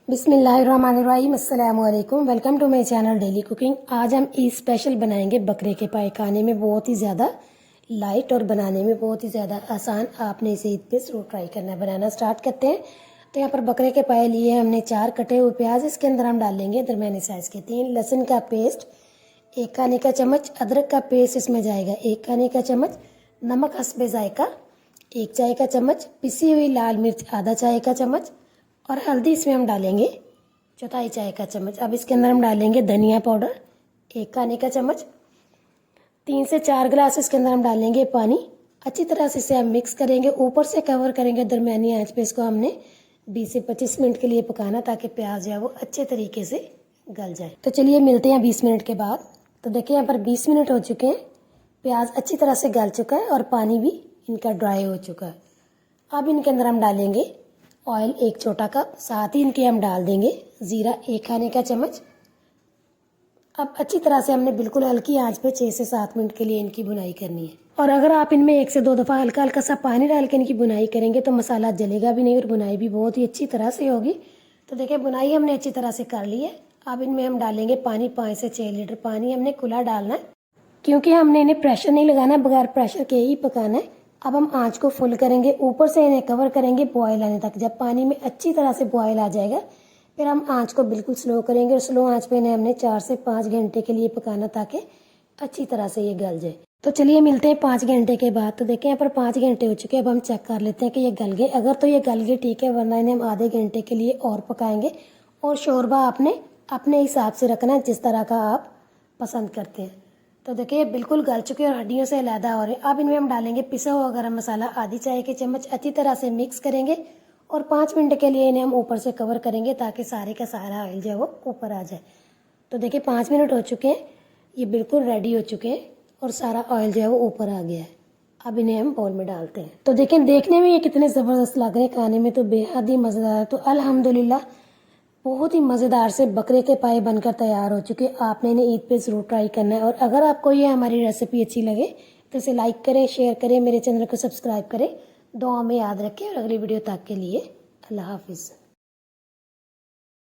बिस्मिल्लाहिर्रहमानिर्रहीम, अस्सलाम वालेकुम। Welcome to my channel daily cooking. आज हम ईद स्पेशल बनाएंगे बकरे के पाए। खाने में बहुत ही ज़्यादा लाइट और बनाने में बहुत ही ज़्यादा आसान। आपने इसे ईद पे ज़रूर ट्राई करना है। बनाना स्टार्ट करते हैं। तो यहाँ पर बकरे के पाए लिए हमने 4 कटे हुए प्याज। इसके अंदर हम डालेंगे दरमियाने साइज़ के 3 लहसुन का पेस्ट, 1 खाने का चम्मच अदरक का पेस्ट इसमें जाएगा, 1 खाने का चम्मच नमक हस्बे जायका, 1 चाय का चम्मच पिसी हुई लाल मिर्च, आधा चाय का चम्मच, और हल्दी इसमें हम डालेंगे 1/4 चाय का चम्मच। अब इसके अंदर हम डालेंगे धनिया पाउडर 1 खाने का चम्मच। 3 से 4 गिलास इसके अंदर हम डालेंगे पानी। अच्छी तरह से इसे हम मिक्स करेंगे, ऊपर से कवर करेंगे। दरमियानी आंच पे इसको हमने 20 से 25 मिनट के लिए पकाना, ताकि प्याज जो है वो अच्छे तरीके से गल जाए। तो चलिए मिलते हैं 20 मिनट के बाद। तो देखिए यहाँ पर 20 मिनट हो चुके हैं। प्याज अच्छी तरह से गल चुका है और पानी भी इनका ड्राई हो चुका है। अब इनके अंदर हम डालेंगे ऑयल 1 छोटा कप, साथ ही इनके हम डाल देंगे ज़ीरा 1 खाने का चम्मच। अब अच्छी तरह से हमने बिल्कुल हल्की आंच पे 6 से 7 मिनट के लिए इनकी भुनाई करनी है। और अगर आप इनमें 1 से 2 दफ़ा हल्का हल्का सा पानी डाल के इनकी भुनाई करेंगे तो मसाला जलेगा भी नहीं और भुनाई भी बहुत ही अच्छी तरह से होगी। तो देखिए भुनाई हमने अच्छी तरह से कर ली है। अब इनमें हम डालेंगे पानी, 5 से 6 लीटर पानी हमने खुला डालना है, क्योंकि हमने इन्हें प्रेशर नहीं लगाना, बगैर प्रेशर के ही पकाना है। अब हम आंच को फुल करेंगे, ऊपर से इन्हें कवर करेंगे बॉयल आने तक। जब पानी में अच्छी तरह से बॉयल आ जाएगा फिर हम आंच को बिल्कुल स्लो करेंगे, और स्लो आंच पे इन्हें हमने 4 से 5 घंटे के लिए पकाना, ताकि अच्छी तरह से ये गल जाए। तो चलिए मिलते हैं 5 घंटे के बाद। तो देखें यहाँ पर 5 घंटे हो चुके हैं। अब हम चेक कर लेते हैं कि ये गल गए। अगर तो ये गल गए ठीक है, वरना इन्हें हम आधे घंटे के लिए और पकाएंगे। और शोरबा आपने अपने हिसाब से रखना है, जिस तरह का आप पसंद करते हैं। तो देखिए बिल्कुल गल चुके और हड्डियों से अलहदा हो रहे हैं। अब इनमें हम डालेंगे पिसा हुआ गरम मसाला, आधी चाय के चम्मच। अच्छी तरह से मिक्स करेंगे और 5 मिनट के लिए इन्हें हम ऊपर से कवर करेंगे, ताकि सारे का सारा ऑयल जो है वो ऊपर आ जाए। तो देखिए 5 मिनट हो चुके हैं, ये बिल्कुल रेडी हो चुके हैं और सारा ऑयल जो है वो ऊपर आ गया है। अब इन्हें हम बाउल में डालते हैं। तो देखें देखने में ये कितने ज़बरदस्त लग रहे हैं, खाने में तो बेहद ही मज़ेदार है। तो अल्हम्दुलिल्लाह बहुत ही मज़ेदार से बकरे के पाए बनकर तैयार हो चुके। आपने इन्हें ईद पे ज़रूर ट्राई करना है। और अगर आपको ये हमारी रेसिपी अच्छी लगे तो इसे लाइक करें, शेयर करें, मेरे चैनल को सब्सक्राइब करें, दुआ में याद रखें। और अगली वीडियो तक के लिए अल्लाह हाफिज़।